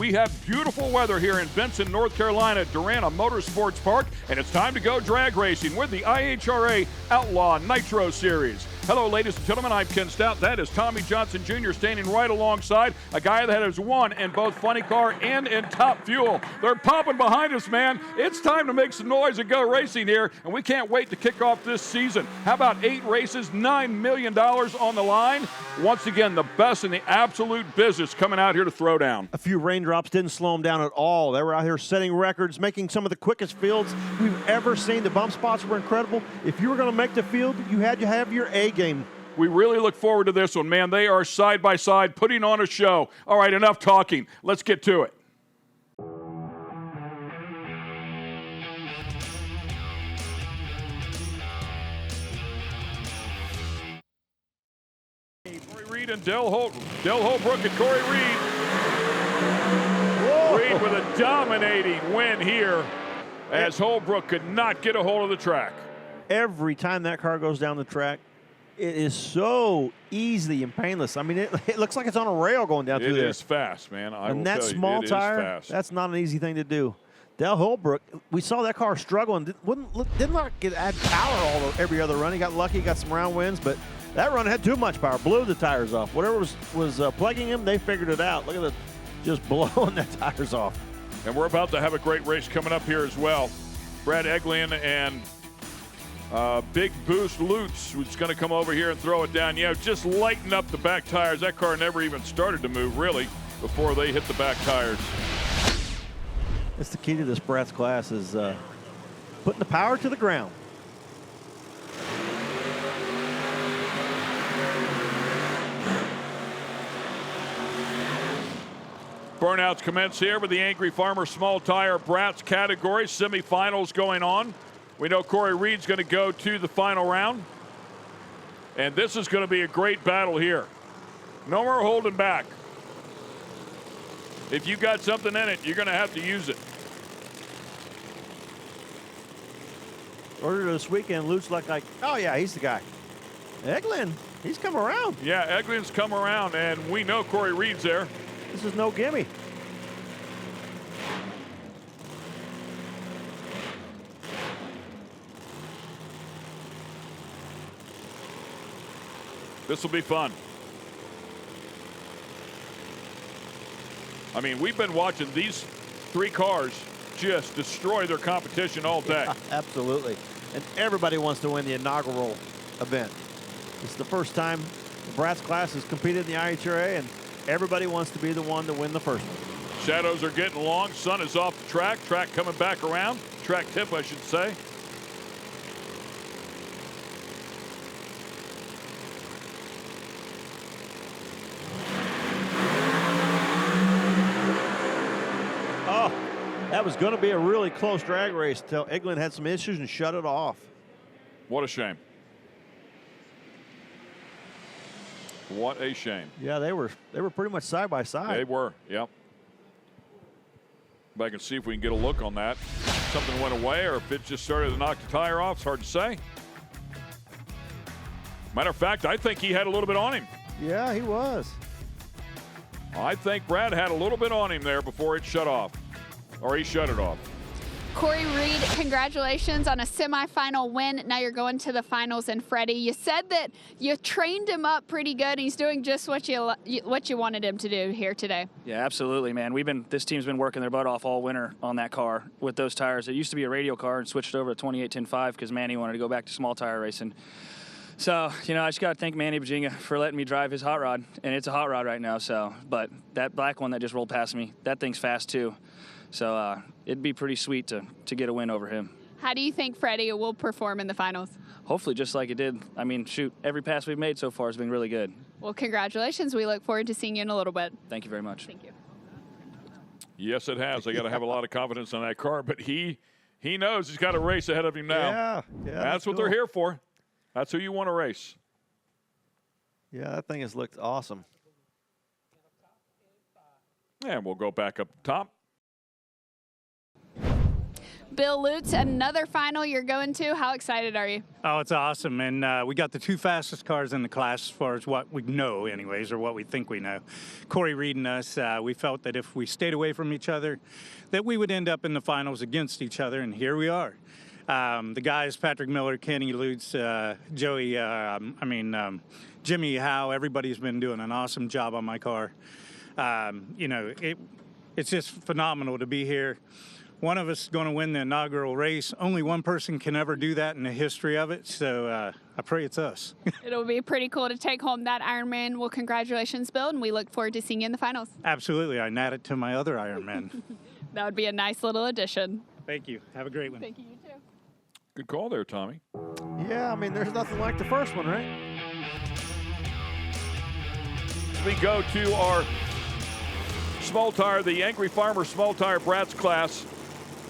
We have beautiful weather here in Benson, North Carolina at Durana Motorsports Park, and it's time to go drag racing with the IHRA Outlaw Nitro Series. Hello, ladies and gentlemen. I'm Ken Stout. That is Tommy Johnson Jr. standing right alongside a guy that has won in both Funny Car and in Top Fuel. They're popping behind us, man. It's time to make some noise and go racing here, and we can't wait to kick off this season. How about 8 races, $9 million on the line? Once again, the best in the absolute business coming out here to throw down. A few raindrops didn't slow them down at all. They were out here setting records, making some of the quickest fields we've ever seen. The bump spots were incredible. If you were going to make the field, you had to have your A game. We really look forward to this one, man. They are side by side putting on a show. All right, enough talking. Let's get to it. Corey Reed and Del Holbrook and Corey Reed. Whoa. Reed with a dominating win here as Holbrook could not get a hold of the track. Every time that car goes down the track, it is so easy and painless. I mean, it looks like it's on a rail going down through there. It is fast, man. And that small tire, that's not an easy thing to do. Del Holbrook, we saw that car struggling. Didn't add power every other run. He got lucky, got some round wins, but that run had too much power, blew the tires off. Whatever was plaguing him, they figured it out. Look at just blowing the tires off. And we're about to have a great race coming up here as well. Brad Eglin and Big Boost Lutz, who's going to come over here and throw it down. Yeah, just lighten up the back tires. That car never even started to move, really, before they hit the back tires. That's the key to this Brats class is putting the power to the ground. Burnouts commence here with the Angry Farmer Small Tire Brats category. Semifinals going on. We know Corey Reed's going to go to the final round. And this is going to be a great battle here. No more holding back. If you got something in it, you're going to have to use it. Earlier this weekend, Lutz looked like, oh yeah, he's the guy. Eglin, he's come around. Yeah, Eglin's come around, and we know Corey Reed's there. This is no gimme. This will be fun. I mean, we've been watching these 3 cars just destroy their competition all day. Yeah, absolutely. And everybody wants to win the inaugural event. It's the first time the Brats class has competed in the IHRA, and everybody wants to be the one to win the first one. Shadows are getting long. Sun is off the track. Track coming back around. Track tip, I should say. Oh, that was going to be a really close drag race until Eglin had some issues and shut it off. What a shame. What a shame. Yeah, they were pretty much side by side. They were, yep. Back and see if we can get a look on that. Something went away, or if it just started to knock the tire off. It's hard to say. Matter of fact, I think he had a little bit on him. Yeah, he was. I think Brad had a little bit on him there before it shut off, or he shut it off. Corey Reed, congratulations on a semifinal win. Now you're going to the finals. And Freddie, you said that you trained him up pretty good, and he's doing just what you wanted him to do here today. Yeah, absolutely, man. This team's been working their butt off all winter on that car with those tires. It used to be a radial car and switched over to 28-10-5 because Manny wanted to go back to small tire racing. So, you know, I just got to thank Manny Virginia for letting me drive his hot rod, and it's a hot rod right now. So, but that black one that just rolled past me, that thing's fast too. So it'd be pretty sweet to get a win over him. How do you think Freddie will perform in the finals? Hopefully just like it did. I mean, shoot, every pass we've made so far has been really good. Well, congratulations. We look forward to seeing you in a little bit. Thank you very much. Thank you. Yes, it has. They got to have a lot of confidence in that car, but he knows he's got a race ahead of him now. Yeah, that's what they're here for. That's who you want to race. Yeah, that thing has looked awesome. And we'll go back up top. Bill Lutz, another final you're going to. How excited are you? Oh, it's awesome. And we got the 2 fastest cars in the class as far as what we know anyways, or what we think we know. Corey Reed and us, we felt that if we stayed away from each other, that we would end up in the finals against each other, and here we are. The guys, Patrick Miller, Kenny Lutz, Joey, Jimmy Howe, everybody's been doing an awesome job on my car. You know, it's just phenomenal to be here. One of us is going to win the inaugural race. Only one person can ever do that in the history of it, so I pray it's us. It'll be pretty cool to take home that Ironman. Well, congratulations, Bill, and we look forward to seeing you in the finals. Absolutely. I add it to my other Ironman. That would be a nice little addition. Thank you. Have a great one. Thank you, you too. Good call there, Tommy. Yeah, I mean, there's nothing like the first one, right? We go to our small tire, the Angry Farmer small tire Brats class.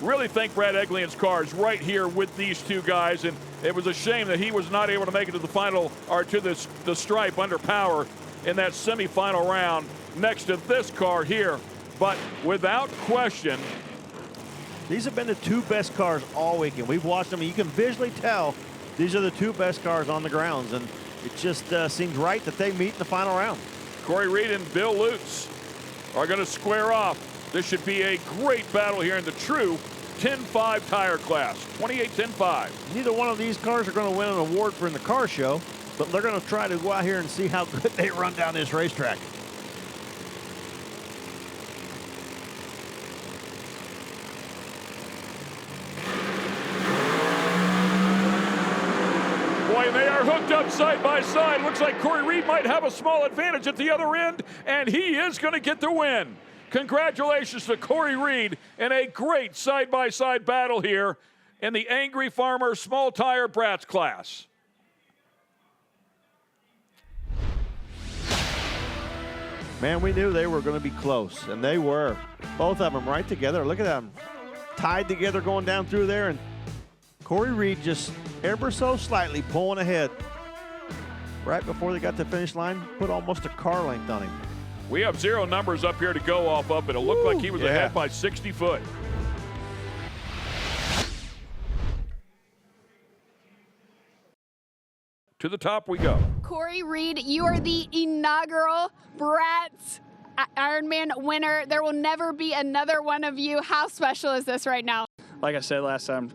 Really thank Brad Eglian's cars right here with these two guys, and it was a shame that he was not able to make it to the final or to the stripe under power in that semifinal round next to this car here. But without question, these have been the 2 best cars all weekend. We've watched them, and you can visually tell these are the 2 best cars on the grounds, and it just seems right that they meet in the final round. Corey Reed and Bill Lutz are going to square off. This should be a great battle here in the true 10-5 tire class, 28-10-5. Neither one of these cars are going to win an award for in the car show, but they're going to try to go out here and see how good they run down this racetrack. Boy, they are hooked up side by side. Looks like Corey Reed might have a small advantage at the other end, and he is going to get the win. Congratulations to Corey Reed in a great side-by-side battle here in the Angry Farmer small tire Brats class. Man, we knew they were going to be close, and they were. Both of them right together. Look at them, tied together going down through there, and Corey Reed just ever so slightly pulling ahead. Right before they got to the finish line, put almost a car length on him. We have 0 numbers up here to go off of, but it looked like he was ahead by 60 foot. To the top we go. Corey Reed, you are the inaugural Brats Ironman winner. There will never be another one of you. How special is this right now? Like I said last time,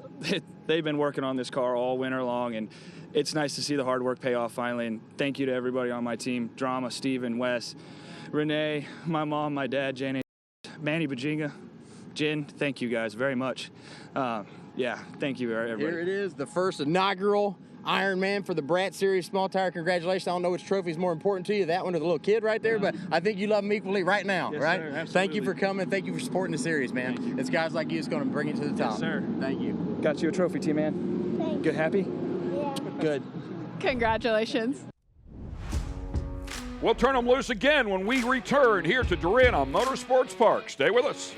they've been working on this car all winter long, and it's nice to see the hard work pay off finally. And thank you to everybody on my team, Drama, Steven, Wes, Renee, my mom, my dad, Jane, Manny Bajinga, Jen. Thank you guys very much. Yeah, thank you, everybody. Here it is, the first inaugural Ironman for the Brat Series Small Tire. Congratulations. I don't know which trophy is more important to you, that one or the little kid right there, but I think you love them equally right now, yes, right? Sir, absolutely. Thank you for coming. Thank you for supporting the series, man. It's guys like you that's going to bring it to the top. Yes, sir. Thank you. Got you a trophy, T-Man. Thanks. Good, happy? Yeah. Good. Congratulations. We'll turn them loose again when we return here to DUNN Motorsports Park. Stay with us.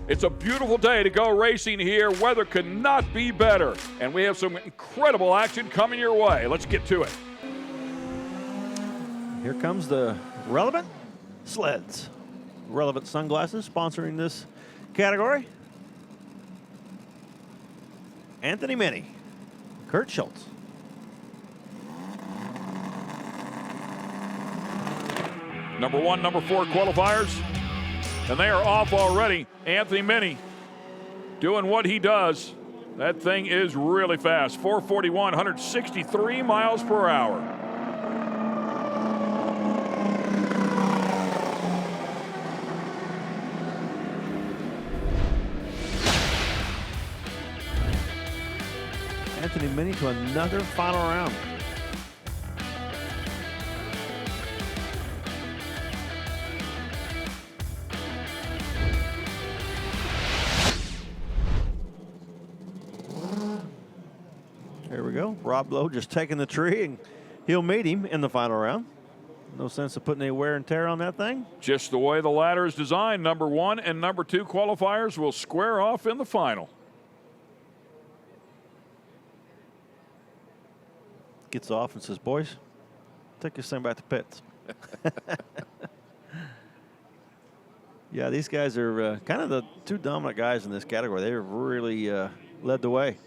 It's a beautiful day to go racing here. Weather could not be better. And we have some incredible action coming your way. Let's get to it. Here comes the Relevant Sleds. Relevant Sunglasses sponsoring this category. Anthony Minnie, Kurt Schultz. Number 1, number 4 qualifiers. And they are off already. Anthony Minnie doing what he does. That thing is really fast. 441, 163 miles per hour. Anthony Minnie to another final round. There we go. Rob Lowe just taking the tree, and he'll meet him in the final round. No sense of putting any wear and tear on that thing. Just the way the ladder is designed, number 1 and number 2 qualifiers will square off in the final. Gets off and says, boys, take this thing back to pits. Yeah, these guys are kind of the two dominant guys in this category. They've really led the way.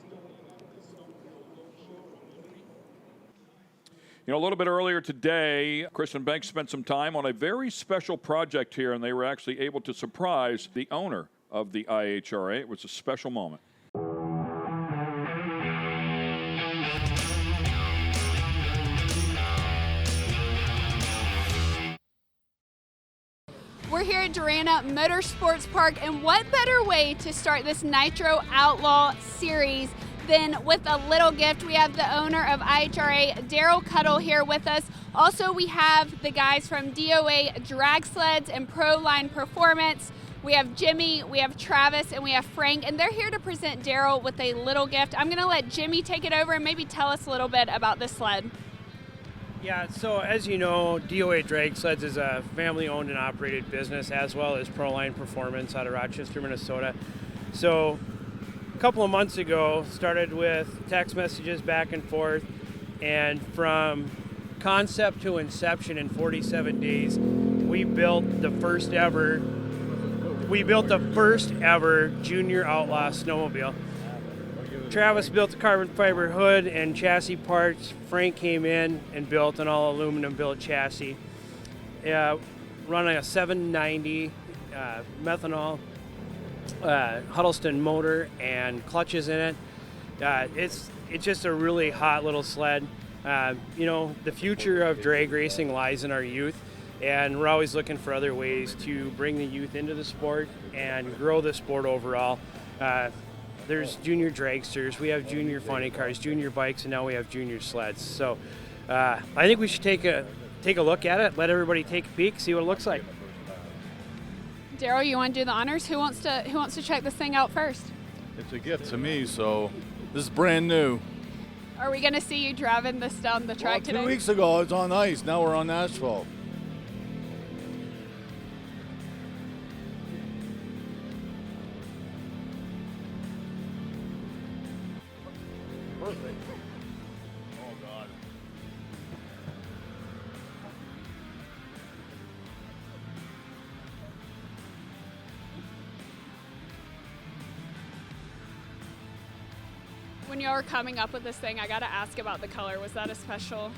You know, a little bit earlier today, Chris and Banks spent some time on a very special project here, and they were actually able to surprise the owner of the IHRA. It was a special moment. We're here at Durana Motorsports Park, and what better way to start this Nitro Outlaw series than with a little gift. We have the owner of IHRA, Daryl Cuddle, here with us. Also, we have the guys from DOA Drag Sleds and Pro Line Performance. We have Jimmy, we have Travis, and we have Frank, and they're here to present Daryl with a little gift. I'm gonna let Jimmy take it over and maybe tell us a little bit about this sled. Yeah, so as you know, DOA Drag Sleds is a family-owned and operated business, as well as Pro Line Performance out of Rochester, Minnesota. So a couple of months ago, started with text messages back and forth, and from concept to inception in 47 days, we built the first ever junior outlaw snowmobile. Travis built the carbon fiber hood and chassis parts. Frank came in and built an all aluminum built chassis. Running a 790 methanol Huddleston motor and clutches in it. It's just a really hot little sled. You know, the future of drag racing lies in our youth, and we're always looking for other ways to bring the youth into the sport and grow the sport overall. There's junior dragsters, we have junior funny cars, junior bikes, and now we have junior sleds. So I think we should take a look at it, let everybody take a peek, see what it looks like. Daryl, you want to do the honors? Who wants to check this thing out first? It's a gift to me, so this is brand new. Are we going to see you driving this down the track today? 2 weeks ago, it was on ice. Now we're on asphalt. Perfect. Oh, God. When you were coming up with this thing, I got to ask about the color. Was that a special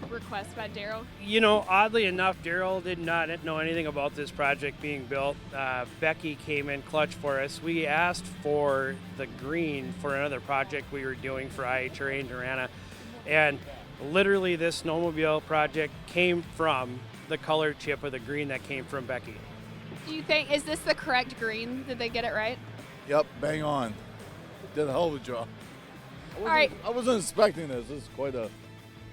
request by Daryl? You know, oddly enough, Daryl did not know anything about this project being built. Becky came in clutch for us. We asked for the green for another project we were doing for IHRA in Durana, and literally this snowmobile project came from the color chip of the green that came from Becky. Do you think, is this the correct green? Did they get it right? Yep, bang on. Did a hell of a job. I wasn't expecting this. This is quite a...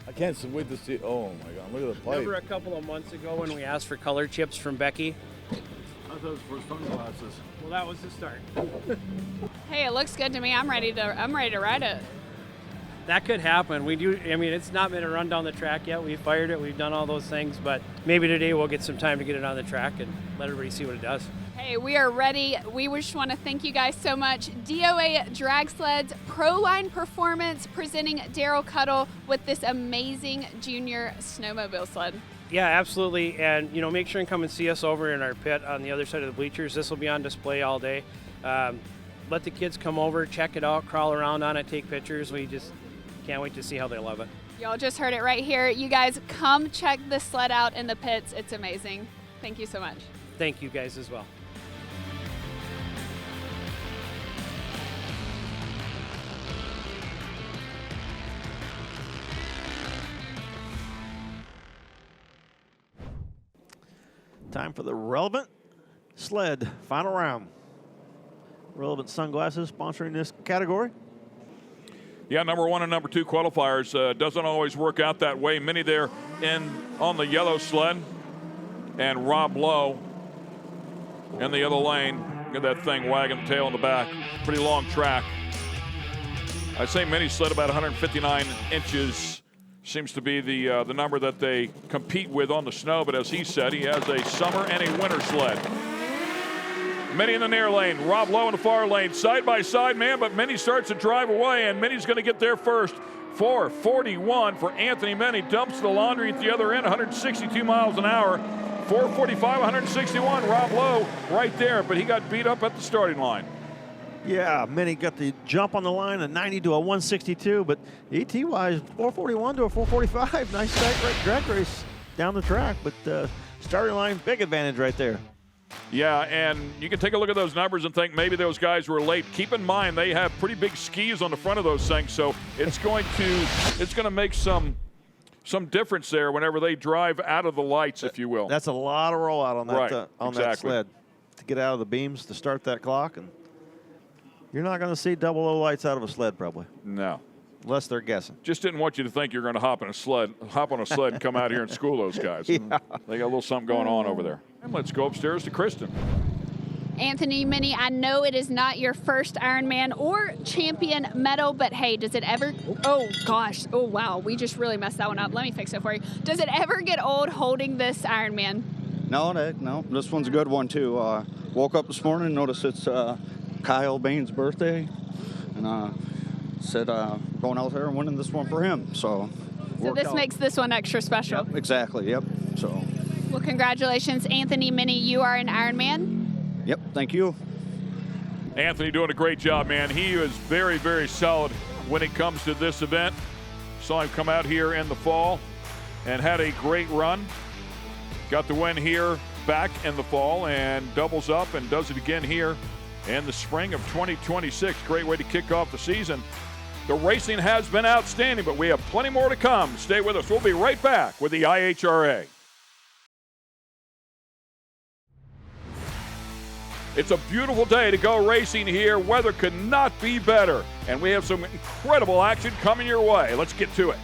I can't wait to see. Oh my God! Look at the pipe. Remember a couple of months ago when we asked for color chips from Becky? I thought it was for sunglasses. Well, that was the start. Hey, it looks good to me. I'm ready to ride it. That could happen. We do. I mean, it's not been a run down the track yet. We fired it. We've done all those things, but maybe today we'll get some time to get it on the track and let everybody see what it does. Hey, we are ready. We just want to thank you guys so much. DOA Drag Sleds, Pro Line Performance, presenting Daryl Cuddle with this amazing junior snowmobile sled. Yeah, absolutely. And, you know, make sure and come and see us over in our pit on the other side of the bleachers. This will be on display all day. Let the kids come over, check it out, crawl around on it, take pictures. We just can't wait to see how they love it. Y'all just heard it right here. You guys come check this sled out in the pits. It's amazing. Thank you so much. Thank you guys as well. Time for the Relevant Sled final round. Relevant Sunglasses sponsoring this category. Yeah, number 1 and number 2 qualifiers. Doesn't always work out that way. Many there on the yellow sled, and Rob Lowe in the other lane. Look at that thing wagging the tail in the back. Pretty long track. I'd say Mini sled about 159 inches. Seems to be the number that they compete with on the snow, but as he said, he has a summer and a winter sled. Minnie in the near lane, Rob Lowe in the far lane, side by side, man, but Minnie starts to drive away, and Minnie's going to get there first. 4:41 for Anthony Minnie, dumps the laundry at the other end, 162 miles an hour. 4:45, 161. Rob Lowe right there, but he got beat up at the starting line. Yeah, Minnie got the jump on the line, a 90 to a 162, but ET-wise, 441 to a 445. Nice drag race down the track, but starting line, big advantage right there. Yeah, and you can take a look at those numbers and think maybe those guys were late. Keep in mind they have pretty big skis on the front of those things, so it's going to make some difference there whenever they drive out of the lights, if you will. That's a lot of rollout on that right, that sled to get out of the beams to start that clock, and you're not going to see double O lights out of a sled probably. No. Unless they're guessing. Just didn't want you to think you're going to hop on a sled and come out here and school those guys. Yeah. They got a little something going on over there. And let's go upstairs to Kristen. Anthony, Minnie, I know it is not your first Ironman or champion medal, but hey, does it ever, oh gosh, oh wow, we just really messed that one up. Let me fix it for you. Does it ever get old holding this Ironman? No, this one's a good one too. Woke up this morning and noticed it's Kyle Bain's birthday, and said going out there and winning this one for him. So this makes this one extra special. Yep, exactly. Yep. So. Well, congratulations, Anthony, Minnie. You are an Ironman. Yep. Thank you. Anthony doing a great job, man. He is very, very solid when it comes to this event. Saw him come out here in the fall and had a great run. Got the win here back in the fall and doubles up and does it again here in the spring of 2026. Great way to kick off the season. The racing has been outstanding, but we have plenty more to come. Stay with us. We'll be right back with the IHRA. It's a beautiful day to go racing here. Weather could not be better, and we have some incredible action coming your way. Let's get to it.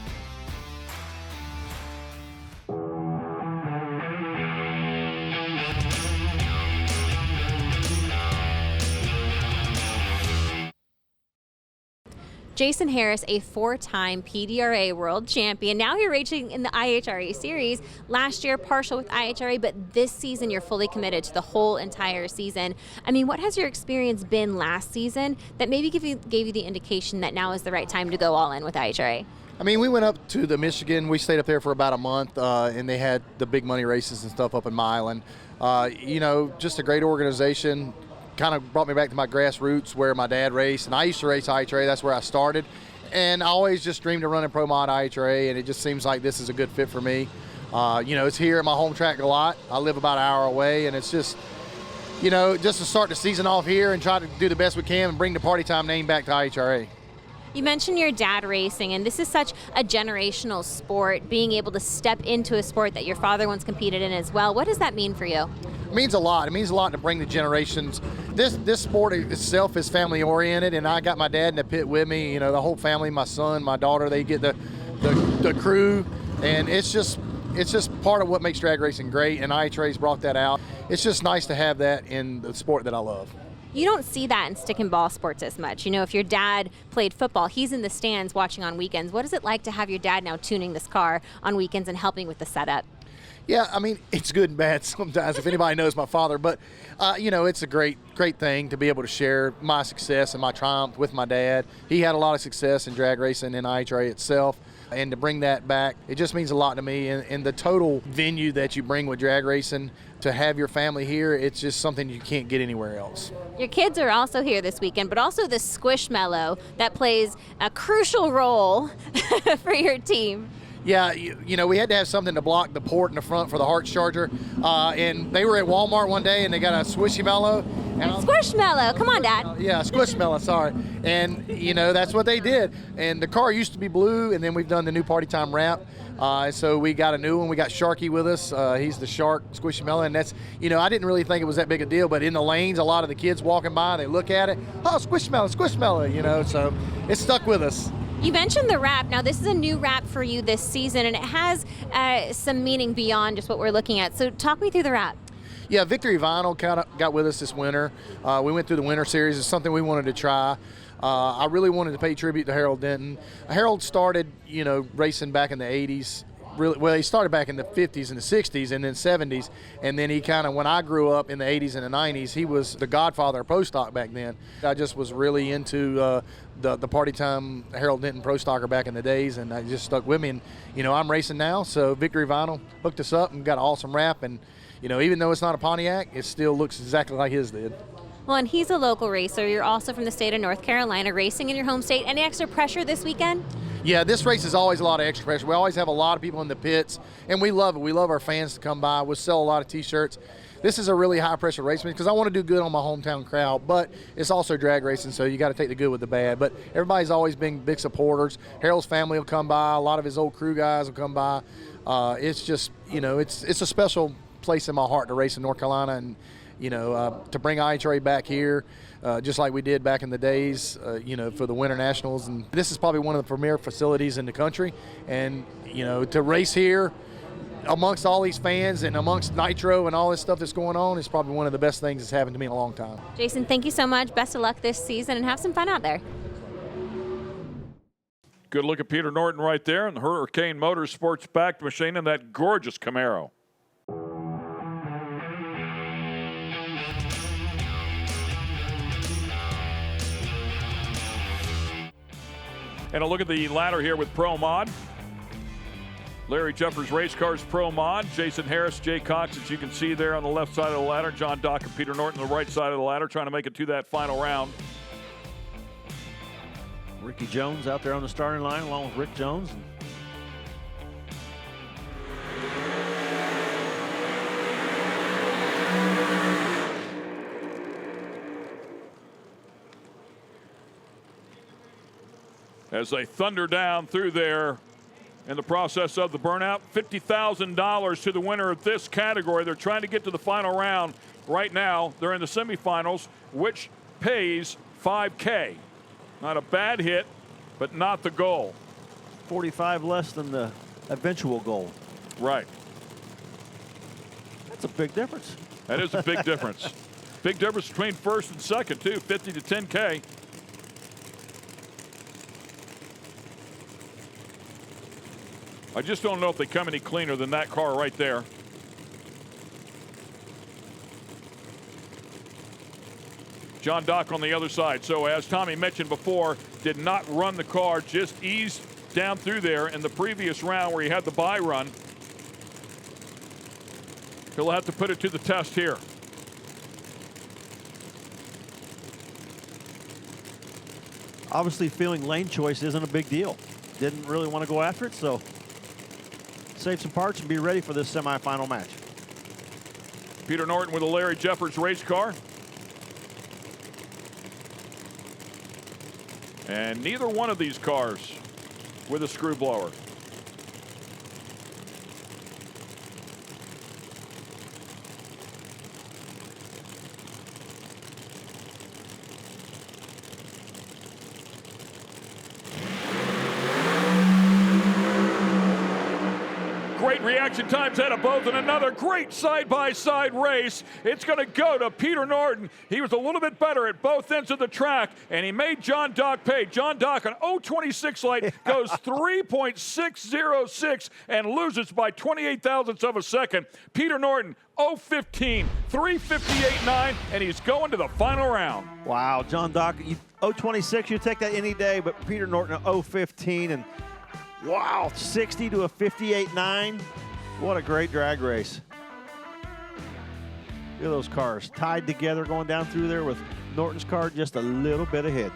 Jason Harris, a 4-time PDRA world champion. Now you're racing in the IHRA series. Last year, partial with IHRA, but this season you're fully committed to the whole entire season. I mean, what has your experience been last season that maybe gave you the indication that now is the right time to go all in with IHRA? I mean, we went up to the Michigan. We stayed up there for about a month, and they had the big money races and stuff up in Milan. You know, just a great organization. Kind of brought me back to my grassroots where my dad raced, and I used to race IHRA. That's where I started, and I always just dreamed of running Pro Mod IHRA, and it just seems like this is a good fit for me. You know, it's here at my home track a lot. I live about an hour away, and it's just, you know, just to start the season off here and try to do the best we can and bring the Party Time name back to IHRA. You mentioned your dad racing, and this is such a generational sport, being able to step into a sport that your father once competed in as well. What does that mean for you? It means a lot. It means a lot to bring the generations. This sport itself is family oriented, and I got my dad in the pit with me. You know, the whole family, my son, my daughter, they get the crew, and it's just part of what makes drag racing great. And IHRA's brought that out. It's just nice to have that in the sport that I love. You don't see that in stick and ball sports as much. You know, if your dad played football, he's in the stands watching on weekends. What is it like to have your dad now tuning this car on weekends and helping with the setup? Yeah, I mean, it's good and bad sometimes, if anybody knows my father. But, you know, it's a great thing to be able to share my success and my triumph with my dad. He had a lot of success in drag racing in IHRA itself. And to bring that back, it just means a lot to me. And the total venue that you bring with drag racing, to have your family here, it's just something you can't get anywhere else. Your kids are also here this weekend, but also the Squishmallow that plays a crucial role for your team. Yeah, you know, we had to have something to block the port in the front for the Hearts charger. And they were at Walmart one day, and they got a Squishmallow. Squishmallow, come on, Dad. Yeah, Squishmallow, sorry. And, you know, that's what they did. And the car used to be blue, and then we've done the new Party Time wrap. So we got a new one. We got Sharky with us. He's the Shark Squishmallow, and that's, you know, I didn't really think it was that big a deal, but in the lanes, a lot of the kids walking by, they look at it, oh, Squishmallow, you know, so it stuck with us. You mentioned the wrap. Now, this is a new wrap for you this season, and it has some meaning beyond just what we're looking at. So talk me through the wrap. Yeah, Victory Vinyl kind of got with us this winter. We went through the winter series. It's something we wanted to try. I really wanted to pay tribute to Harold Denton. Harold started, you know, racing back in the 80s, really, well, he started back in the 50s and the 60s and then 70s, and then he kind of, when I grew up in the 80s and the 90s, he was the godfather of pro stock back then. I just was really into the party time Harold Denton pro stocker back in the days, and I just stuck with me. And I'm racing now, so Victory Vinyl hooked us up and got an awesome wrap, and even though it's not a Pontiac, it still looks exactly like his did. Well, and he's a local racer. You're also from the state of North Carolina, racing in your home state. Any extra pressure this weekend? Yeah, this race is always a lot of extra pressure. We always have a lot of people in the pits, and we love it. We love our fans to come by. We'll sell a lot of T-shirts. This is a really high-pressure race because I want to do good on my hometown crowd, but it's also drag racing, so you got to take the good with the bad. But everybody's always been big supporters. Harold's family will come by. A lot of his old crew guys will come by. It's just, it's a special place in my heart to race in North Carolina, and to bring IHRA back here, just like we did back in the days, for the Winter Nationals. And this is probably one of the premier facilities in the country. And, to race here amongst all these fans and amongst Nitro and all this stuff that's going on is probably one of the best things that's happened to me in a long time. Jason, thank you so much. Best of luck this season, and have some fun out there. Good look at Peter Norton right there in the Hurricane Motorsports backed machine and that gorgeous Camaro. And a look at the ladder here with Pro Mod. Larry Jeffers Race Cars Pro Mod. Jason Harris, Jay Cox, as you can see there on the left side of the ladder. John Dock and Peter Norton on the right side of the ladder trying to make it to that final round. Ricky Jones out there on the starting line along with Rick Jones. As they thunder down through there in the process of the burnout. $50,000 to the winner of this category. They're trying to get to the final round right now. They're in the semifinals, which pays $5K. Not a bad hit, but not the goal. 45 less than the eventual goal. Right. That's a big difference. That is a big difference. Big difference between first and second, too, 50 to 10K. I just don't know if they come any cleaner than that car right there. John Dock on the other side. So as Tommy mentioned before, did not run the car, just eased down through there in the previous round where he had the bye run. He'll have to put it to the test here. Obviously feeling lane choice isn't a big deal. Didn't really want to go after it, so save some parts and be ready for this semifinal match. Peter Norton with a Larry Jeffers race car. And neither one of these cars with a screw blower. Great reaction times out of both, and another great side-by-side race. It's going to go to Peter Norton. He was a little bit better at both ends of the track, and he made John Dock pay. John Dock, an 0.26 light, goes 3.606 and loses by 28 thousandths of a second. Peter Norton, 0.15, 358.9, and he's going to the final round. Wow, John Dock, 0.26, you take that any day, but Peter Norton, 0.15, and wow, 60 to a 58.9. What a great drag race. Look at those cars tied together going down through there with Norton's car just a little bit ahead.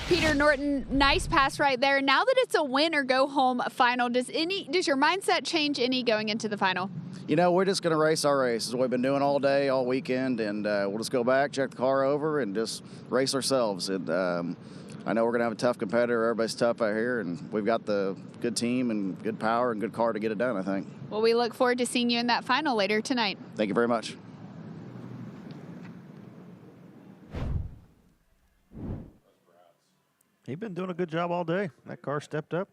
Peter Norton, nice pass right there. Now that it's a win or go home final, does your mindset change any going into the final? You know, we're just going to race our races. We've been doing all day, all weekend, and we'll just go back, check the car over, and just race ourselves. And I know we're going to have a tough competitor. Everybody's tough out here, and we've got the good team and good power and good car to get it done, I think. Well, we look forward to seeing you in that final later tonight. Thank you very much. He's been doing a good job all day. That car stepped up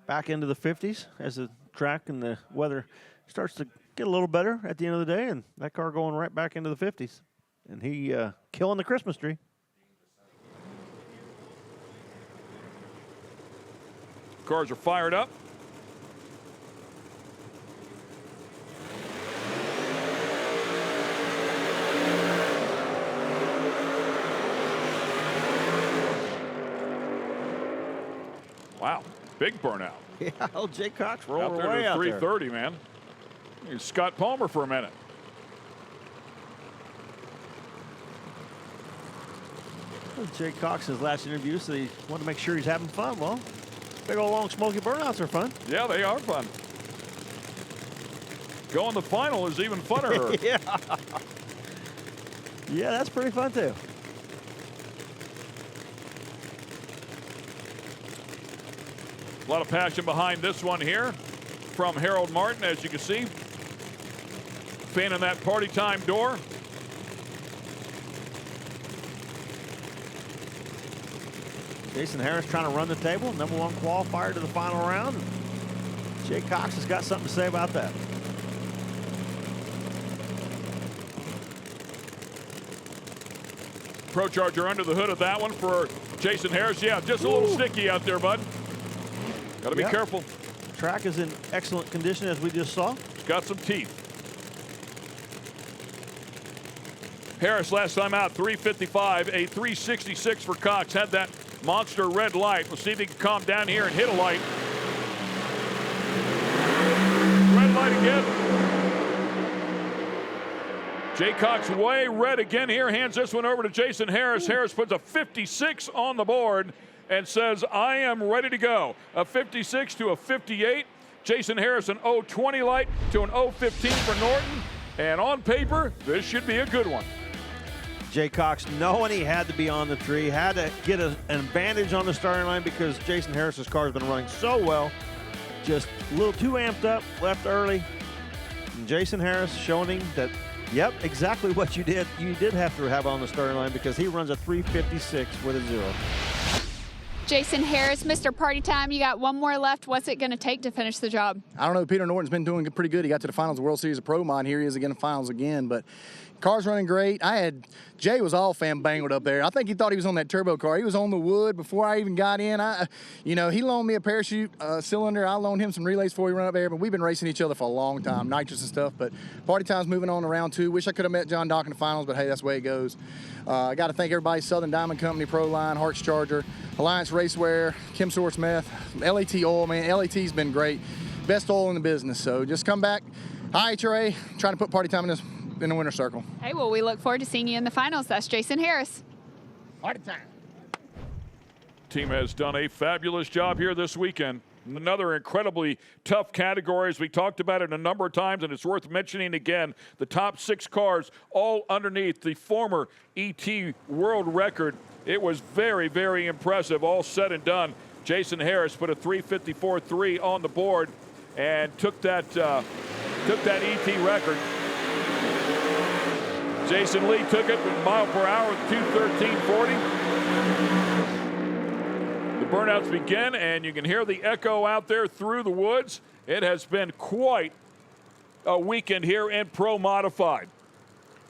back into the 50s as the track and the weather starts to get a little better at the end of the day, and that car going right back into the 50s. And he killing the Christmas tree. Cars are fired up. Wow, big burnout. Yeah, oh, Jay Cox rolling out there away to out 330, man. He's Scott Palmer for a minute. Well, Jay Cox's last interview, so he wanted to make sure he's having fun. Well, big old long smoky burnouts are fun. Yeah, they are fun. Going to the final is even funner. Yeah. Yeah, that's pretty fun too. A lot of passion behind this one here from Harold Martin, as you can see. Fanning that party time door. Jason Harris trying to run the table, #1 qualifier to the final round. Jay Cox has got something to say about that. Pro Charger under the hood of that one for Jason Harris. Yeah, just a little sticky out there, bud. Got to be careful. Track is in excellent condition, as we just saw. It's got some teeth. Harris last time out, 355, a 366 for Cox. Had that monster red light. We'll see if he can calm down here and hit a light. Red light again. Jay Cox way red again here. Hands this one over to Jason Harris. Harris puts a 56 on the board and says, I am ready to go. A 56 to a 58. Jason Harris an 020 light to an 015 for Norton. And on paper, this should be a good one. Jay Cox, knowing he had to be on the tree, had to get an advantage on the starting line because Jason Harris's car has been running so well. Just a little too amped up, left early. And Jason Harris showing that, yep, exactly what you did. You did have to have on the starting line because he runs a 356 with a 0. Jason Harris, Mr. Party Time, you got one more left. What's it going to take to finish the job? I don't know. Peter Norton's been doing pretty good. He got to the finals of the World Series of Pro Mod. Here he is again in the finals again. But car's running great. Jay was all fan-bangled up there. I think he thought he was on that turbo car. He was on the wood before I even got in. He loaned me a parachute cylinder. I loaned him some relays before he ran up there. But we've been racing each other for a long time, nitrous and stuff. But Party Time's moving on to round 2. Wish I could have met John Dock in the finals, but hey, that's the way it goes. I got to thank everybody, Southern Diamond Company, Proline, Harts Charger, Alliance Racewear, Kim Source Meth, LAT Oil, man. LAT's been great. Best oil in the business. So just come back. IHRA, trying to put Party Time in the winner's circle. Hey, well, we look forward to seeing you in the finals. That's Jason Harris. Party Time. Team has done a fabulous job here this weekend. Another incredibly tough category, as we talked about it a number of times, and it's worth mentioning again, the top 6 cars all underneath the former ET world record. It was very, very impressive, all said and done. Jason Harris put a 354.3 on the board and took that ET record. Jason Lee took it with mile per hour with 2:13.40. The burnouts begin, and you can hear the echo out there through the woods. It has been quite a weekend here in Pro Modified.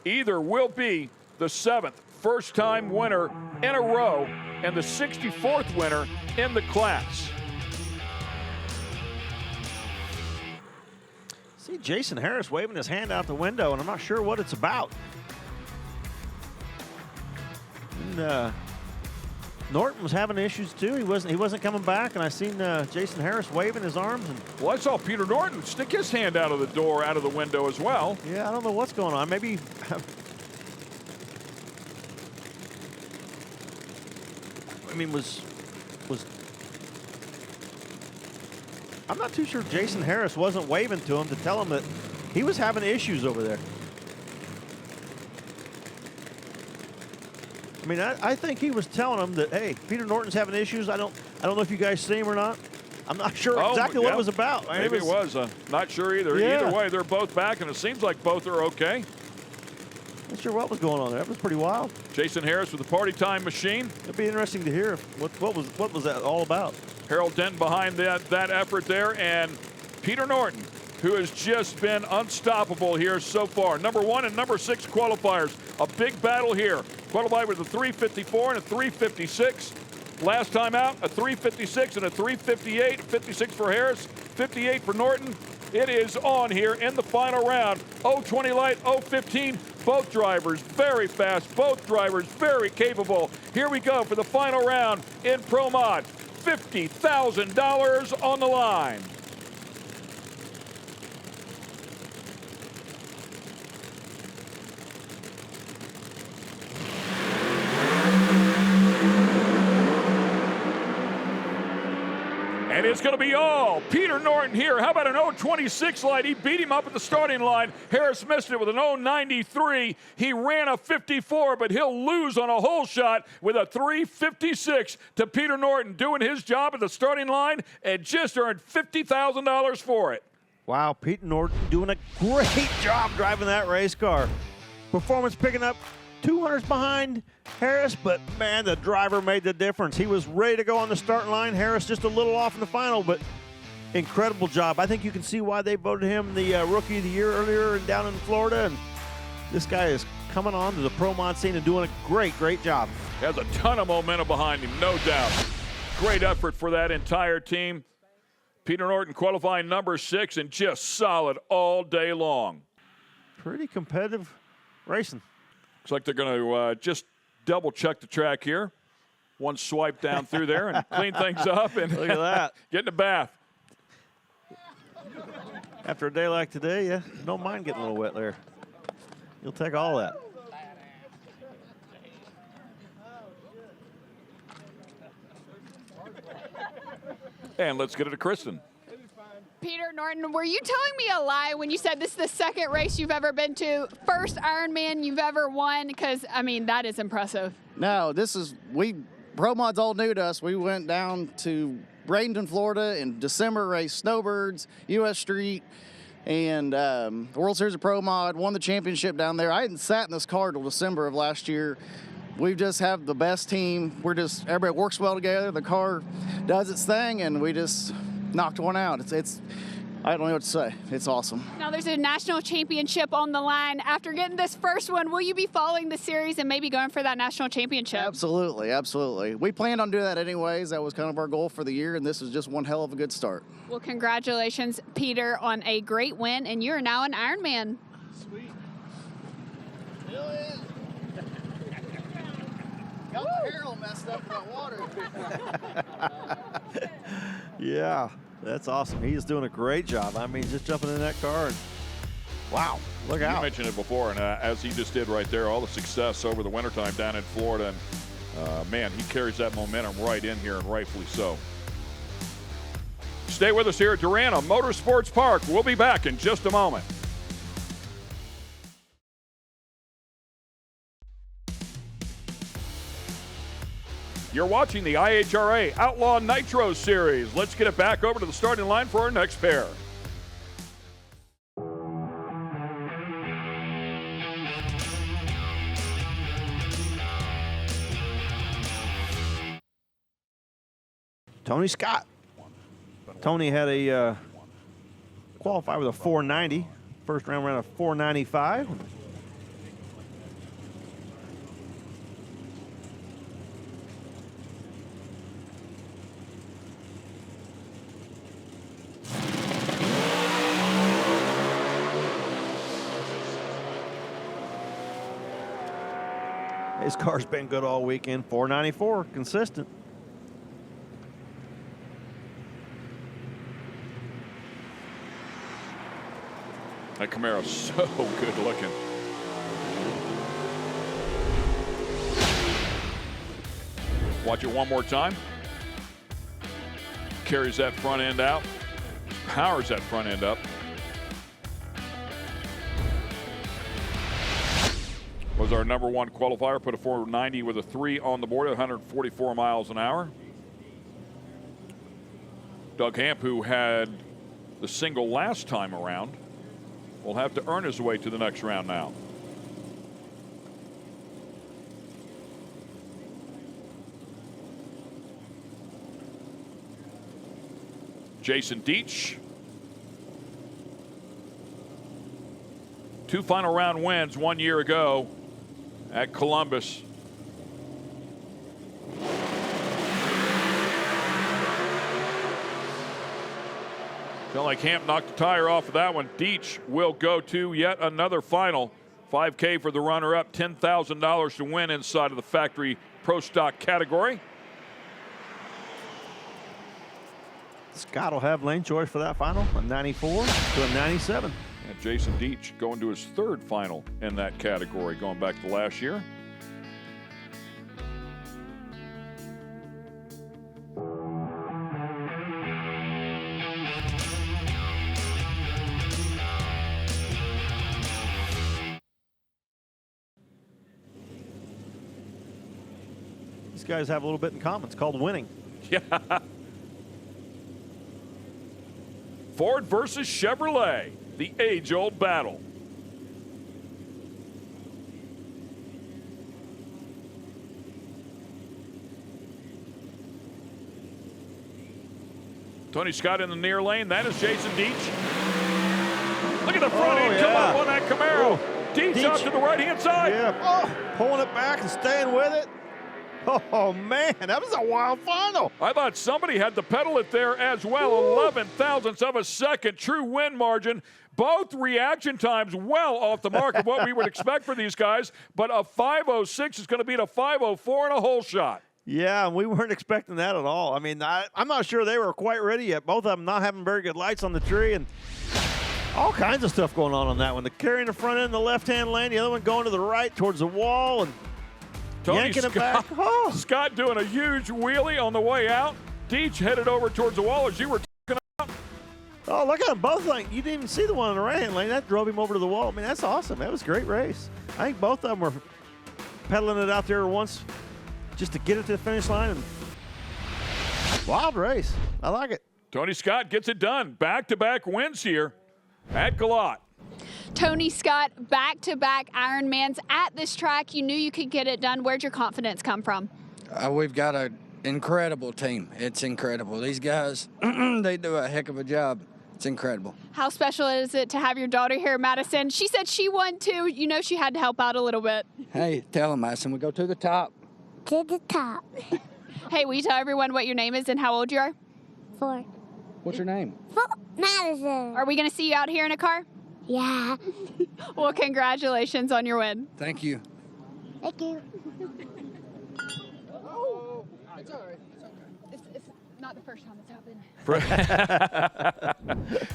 Either will be the 7th first-time winner in a row and the 64th winner in the class. See Jason Harris waving his hand out the window, and I'm not sure what it's about. And, Norton was having issues too. He wasn't coming back, and I seen Jason Harris waving his arms. And well, I saw Peter Norton stick his hand out of the door, out of the window as well. Yeah, I don't know what's going on. Maybe. I mean, I'm not too sure Jason Harris wasn't waving to him to tell him that he was having issues over there. I mean, I think he was telling him that, hey, Peter Norton's having issues. I don't know if you guys see him or not. I'm not sure exactly what it was about. Maybe it was. Not sure either. Yeah. Either way, they're both back, and it seems like both are okay. Not sure what was going on there. That was pretty wild. Jason Harris with the Party Time machine. It'd be interesting to hear what was that all about. Harold Denton behind that effort there, and Peter Norton, who has just been unstoppable here so far. Number 1 and number 6 qualifiers. A big battle here. Qualified with a 354 and a 356. Last time out, a 356 and a 358. 56 for Harris, 58 for Norton. It is on here in the final round. 020 light, 015. Both drivers very fast. Both drivers very capable. Here we go for the final round in Pro Mod. $50,000 on the line. And it's going to be all Peter Norton here. How about an 0.26 light? He beat him up at the starting line. Harris missed it with an 0.93. He ran a 54, but he'll lose on a hole shot with a 3.56 to Peter Norton, doing his job at the starting line and just earned $50,000 for it. Wow, Peter Norton doing a great job driving that race car. Performance picking up 200s behind Harris, but man, the driver made the difference. He was ready to go on the starting line. Harris just a little off in the final, but incredible job. I think you can see why they voted him the Rookie of the Year earlier and down in Florida. And this guy is coming on to the Pro Mod scene and doing a great job. Has a ton of momentum behind him, no doubt. Great effort for that entire team. Peter Norton qualifying number 6 and just solid all day long. Pretty competitive racing. Looks like they're going to just double check the track here. One swipe down through there and clean things up and look at that. Get in the bath. After a day like today, yeah, don't mind getting a little wet there. You'll take all that. And let's get it to Kristen. Peter Norton, were you telling me a lie when you said this is the second race you've ever been to, first Ironman you've ever won? Because, I mean, that is impressive. No, Pro Mod's all new to us. We went down to Bradenton, Florida in December, raced Snowbirds, U.S. Street, and the World Series of Pro Mod, won the championship down there. I hadn't sat in this car till December of last year. We just have the best team. Everybody works well together. The car does its thing, and we just knocked one out. I don't know what to say. It's awesome. Now there's a national championship on the line. After getting this first one, will you be following the series and maybe going for that national championship? Absolutely, absolutely. We planned on doing that anyways. That was kind of our goal for the year, and this is just one hell of a good start. Well, congratulations, Peter, on a great win, and you're now an Ironman. Sweet. Got my hair all messed up with that water. Yeah, that's awesome. He's doing a great job. I mean, just jumping in that car and wow, look out. You mentioned it before, and as he just did right there, all the success over the wintertime down in Florida. And man, he carries that momentum right in here, and rightfully so. Stay with us here at Durana Motorsports Park. We'll be back in just a moment. You're watching the IHRA Outlaw Nitro Series. Let's get it back over to the starting line for our next pair. Tony Scott. Tony had a qualify with a 490. First round ran a 495. His car's been good all weekend. 494, consistent. That Camaro's so good looking. Watch it one more time. Carries that front end out. Powers that front end up. Was our number one qualifier, put a 490 with a 3 on the board at 144 miles an hour. Doug Hamp, who had the single last time around, will have to earn his way to the next round now. Jason Deach. 2 final round wins 1 year ago at Columbus. Felt like Hamp knocked the tire off of that one. Deach will go to yet another final. $5K for the runner-up, $10,000 to win inside of the factory pro stock category. Scott will have lane choice for that final, a 94 to a 97. And Jason Deach going to his 3rd final in that category, going back to last year. These guys have a little bit in common. It's called winning. Yeah. Ford versus Chevrolet, the age-old battle. Tony Scott in the near lane. That is Jason Deach. Look at the front end come up on that Camaro. Deach out to the right-hand side. Yeah, pulling it back and staying with it. Oh, man, that was a wild final. I thought somebody had to pedal it there as well. 11 thousandths of a second, true win margin. Both reaction times well off the mark of what we would expect for these guys, but a 5:06 is going to beat a 5:04 and a whole shot. Yeah, we weren't expecting that at all. I mean, I'm not sure they were quite ready yet. Both of them not having very good lights on the tree and all kinds of stuff going on that one. The carrying the front end in the left-hand lane, the other one going to the right towards the wall and yanking it back. Oh. Scott doing a huge wheelie on the way out. Deach headed over towards the wall as you were talking about. Oh, look at them both. Like, you didn't even see the one on the right-hand lane. That drove him over to the wall. I mean, that's awesome. That was a great race. I think both of them were pedaling it out there once just to get it to the finish line. And wild race. I like it. Tony Scott gets it done. Back-to-back wins here at Galot. Tony Scott, back-to-back Ironmans at this track. You knew you could get it done. Where'd your confidence come from? We've got an incredible team. It's incredible. These guys, they do a heck of a job. It's incredible. How special is it to have your daughter here, Madison? She said she won too. You know she had to help out a little bit. Hey, tell them, Madison, we go to the top. To the top. Hey, will you tell everyone what your name is and how old you are? 4. What's your name? Madison. Are we going to see you out here in a car? Yeah. Well, congratulations on your win. Thank you. Thank you. Oh, it's all right. It's not the first time it's happened.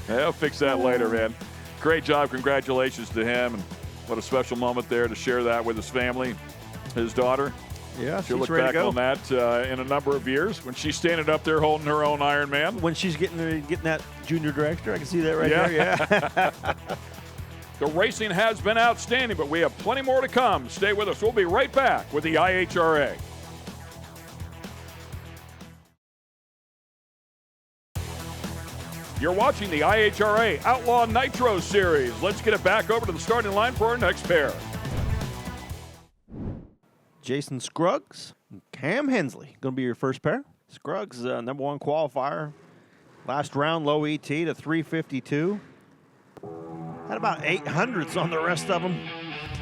They'll fix that later, man. Great job. Congratulations to him. And what a special moment there to share that with his family, his daughter. Yeah, she'll look ready back to go on that in a number of years when she's standing up there holding her own Ironman. When she's getting that junior dragster, I can see that right there. Yeah. The racing has been outstanding, but we have plenty more to come. Stay with us. We'll be right back with the IHRA. You're watching the IHRA Outlaw Nitro Series. Let's get it back over to the starting line for our next pair. Jason Scruggs and Cam Hensley going to be your first pair. Scruggs, #1 qualifier. Last round, low ET to 352. Had about 800s on the rest of them.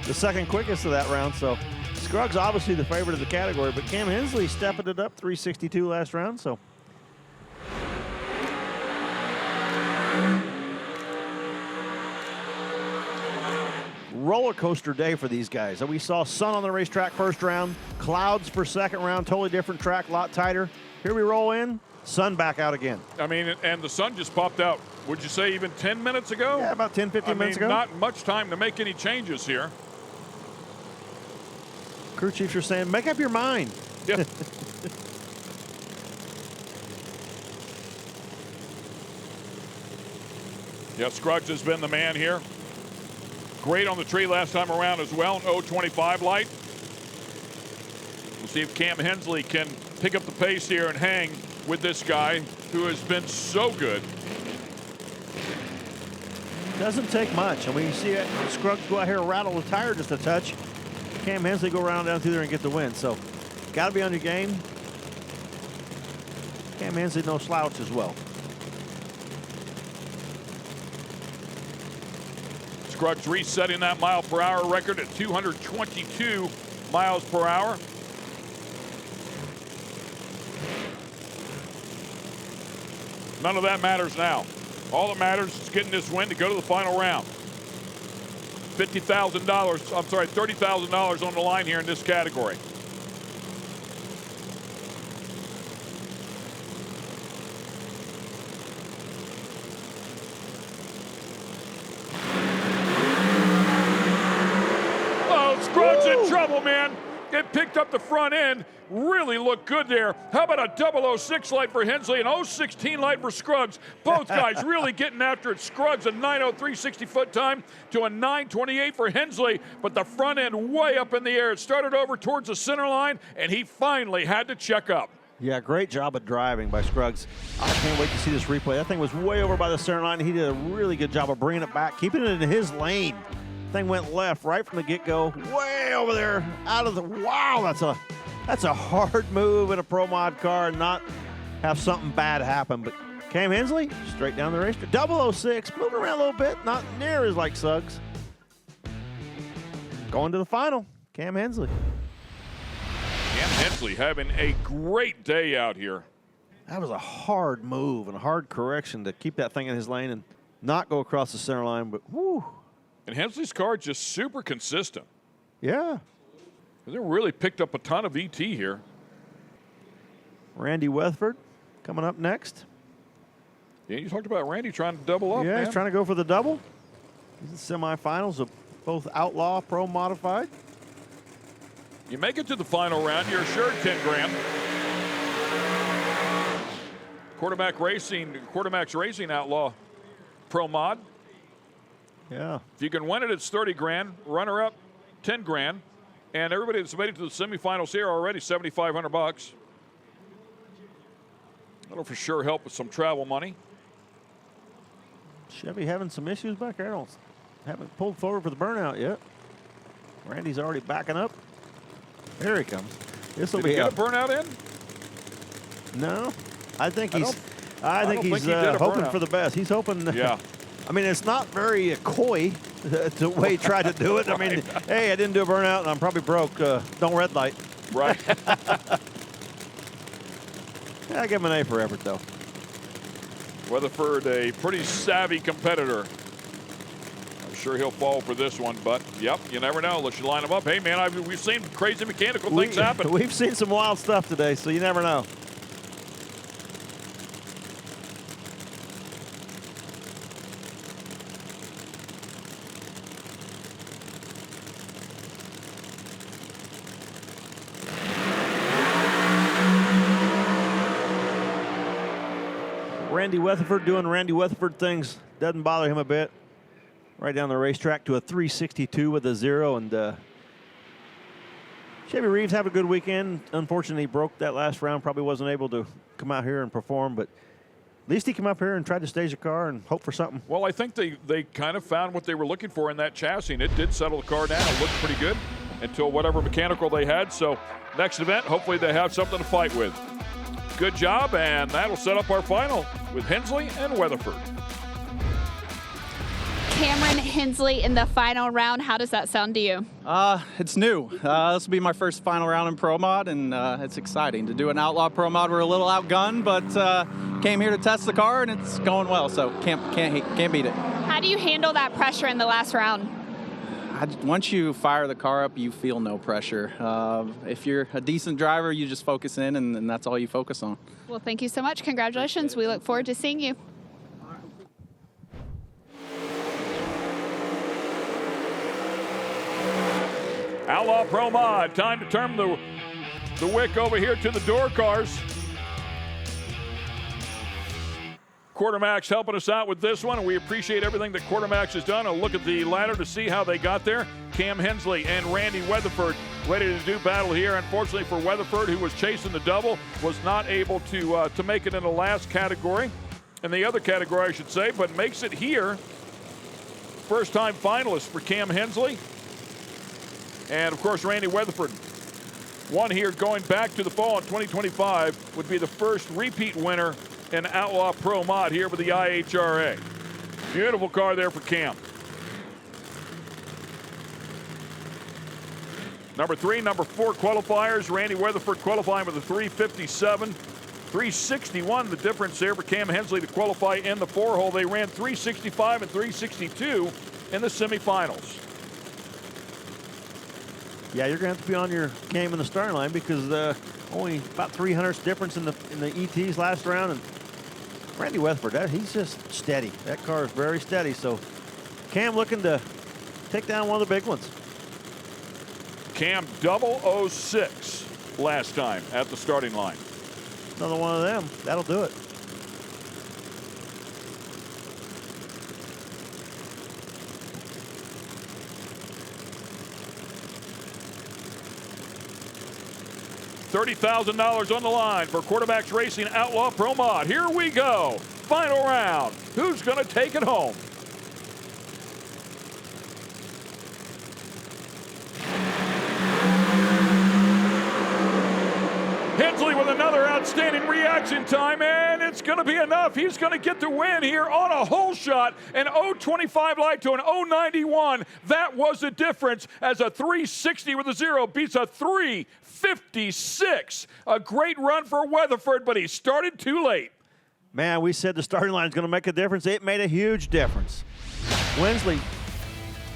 The second quickest of that round. So Scruggs obviously the favorite of the category, but Cam Hensley stepping it up, 362 last round. So roller coaster day for these guys. We saw sun on the racetrack first round, clouds for second round, totally different track, a lot tighter. Here we roll in, sun back out again. I mean, and the sun just popped out, would you say even 10 minutes ago? Yeah, about 10, 15 minutes ago. Not much time to make any changes here. Crew chiefs are saying, make up your mind. Yeah. Yeah, Scruggs has been the man here. Great on the tree last time around as well, an 0.25 light. We'll see if Cam Hensley can pick up the pace here and hang with this guy who has been so good. Doesn't take much. And when you see it, Scruggs go out here and rattle the tire just a touch, Cam Hensley go around down through there and get the win. So, got to be on your game. Cam Hensley no slouch as well. Scruggs resetting that mile-per-hour record at 222 miles per hour. None of that matters now. All that matters is getting this win to go to the final round. $30,000 on the line here in this category. Scruggs in trouble, man. It picked up the front end. Really looked good there. How about a 006 light for Hensley and 016 light for Scruggs? Both guys really getting after it. Scruggs a 9:03 60-foot time to a 9:28 for Hensley, but the front end way up in the air. It started over towards the center line, and he finally had to check up. Yeah, great job of driving by Scruggs. I can't wait to see this replay. That thing was way over by the center line. He did a really good job of bringing it back, keeping it in his lane. Thing went left right from the get-go, way over there, out of the, wow, that's a hard move in a Pro Mod car and not have something bad happen. But Cam Hensley, straight down the racetrack. 006, moving around a little bit, not near as like Suggs. Going to the final, Cam Hensley. Cam Hensley having a great day out here. That was a hard move and a hard correction to keep that thing in his lane and not go across the center line, but whoo. And Hensley's car just super consistent. Yeah. They really picked up a ton of ET here. Randy Weatherford coming up next. Yeah, you talked about Randy trying to double up, Yeah, man. he's trying to go for the double. He's in the semifinals of both Outlaw Pro Modified. You make it to the final round, you're assured 10 grand. Quartermax Racing Outlaw Pro Mod. Yeah. If you can win it, it's 30 grand. Runner up, 10 grand. And everybody that's made it to the semifinals here already, 7,500 bucks. That'll for sure help with some travel money. Chevy having some issues back there. Haven't pulled forward for the burnout yet. Randy's already backing up. Here he comes. This will Did be he get a burnout in? No, I think he's he did a hoping burnout. for the best. He's hoping. Yeah. I mean, it's not very coy the way he tried to do it. I mean, hey, I didn't do a burnout and I'm probably broke. Don't red light. Right. Yeah, I give him an A for effort, though. Weatherford, a pretty savvy competitor. I'm sure he'll fall for this one, but yep, you never know unless you line him up. Hey, man, we've seen crazy mechanical things happen. We've seen some wild stuff today, so you never know. Randy Weatherford doing Randy Weatherford things doesn't bother him a bit. Right down the racetrack to a 362 with a 0. And Chevy Reeves have a good weekend. Unfortunately, he broke that last round. Probably wasn't able to come out here and perform, but at least he came up here and tried to stage a car and hope for something. Well, I think they kind of found what they were looking for in that chassis, and it did settle the car down. It looked pretty good until whatever mechanical they had. So next event, hopefully they have something to fight with. Good job, and that'll set up our final with Hensley and Weatherford. Cameron Hensley in the final round. How does that sound to you? It's new. This will be my first final round in Pro Mod, and it's exciting to do an Outlaw Pro Mod. We're a little outgunned, but came here to test the car, and it's going well. So can't beat it. How do you handle that pressure in the last round? Once you fire the car up, you feel no pressure. If you're a decent driver, you just focus in, and that's all you focus on. Well, thank you so much. Congratulations. We look forward to seeing you. Outlaw Pro Mod, time to turn the wick over here to the door cars. Quartermax helping us out with this one, and we appreciate everything that Quartermax has done. A look at the ladder to see how they got there. Cam Hensley and Randy Weatherford ready to do battle here. Unfortunately for Weatherford, who was chasing the double, was not able to make it in the last category, in the other category I should say, but makes it here. First time finalist for Cam Hensley. And of course, Randy Weatherford won here going back to the fall in 2025, would be the first repeat winner in Outlaw Pro Mod here with the IHRA. Beautiful car there for Cam. Number 3, number 4 qualifiers. Randy Weatherford qualifying with a 357. 361, the difference there for Cam Hensley to qualify in the 4-hole. They ran 365 and 362 in the semifinals. Yeah, you're going to have to be on your game in the starting line because only about 300 difference in the ETs last round. And Randy Weatherford, he's just steady. That car is very steady. So Cam looking to take down one of the big ones. Cam 006 last time at the starting line. Another one of them. That'll do it. $30,000 on the line for Quarterbacks Racing Outlaw Pro Mod. Here we go. Final round. Who's going to take it home? Hensley with another outstanding reaction time, and it's going to be enough. He's going to get the win here on a hole shot. An 0.25 light to an 0.91. That was the difference as a 360 with a 0 beats a 356. A great run for Weatherford, but he started too late. Man, we said the starting line is going to make a difference. It made a huge difference. Winsley,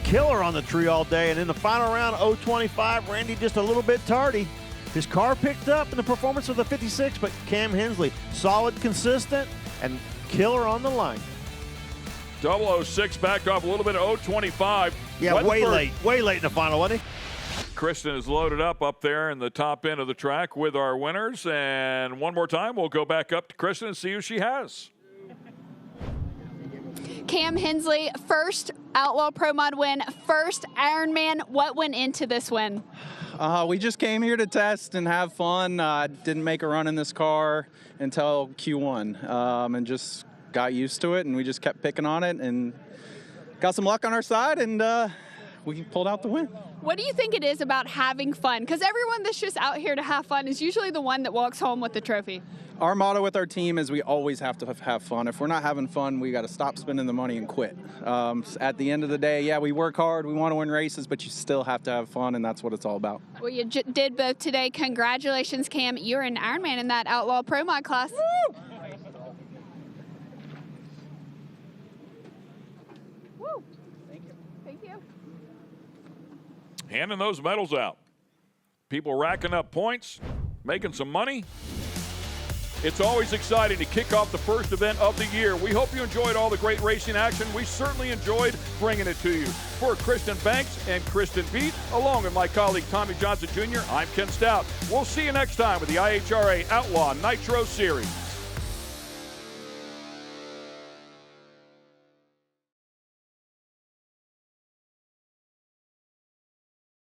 killer on the tree all day, and in the final round, 0.25, Randy just a little bit tardy. His car picked up in the performance of the 56, but Cam Hensley, solid, consistent, and killer on the line. 006 backed off a little bit of 0.25. Yeah, Weatherford, way late in the final, wasn't he? Kristen is loaded up there in the top end of the track with our winners. And one more time, we'll go back up to Kristen and see who she has. Cam Hensley, first Outlaw Pro Mod win, first Ironman. What went into this win? We just came here to test and have fun. Didn't make a run in this car until Q1 and just got used to it, and we just kept picking on it and got some luck on our side, and we pulled out the win. What do you think it is about having fun? Because everyone that's just out here to have fun is usually the one that walks home with the trophy. Our motto with our team is we always have to have fun. If we're not having fun, we got to stop spending the money and quit. At the end of the day, yeah, we work hard, we want to win races, but you still have to have fun, and that's what it's all about. Well, you did both today. Congratulations, Cam. You're an Ironman in that Outlaw Pro Mod class. Woo! Woo! Thank you. Thank you. Handing those medals out. People racking up points, making some money. It's always exciting to kick off the first event of the year. We hope you enjoyed all the great racing action. We certainly enjoyed bringing it to you. For Kristen Banks and Kristen Beat, along with my colleague Tommy Johnson Jr., I'm Ken Stout. We'll see you next time with the IHRA Outlaw Nitro Series.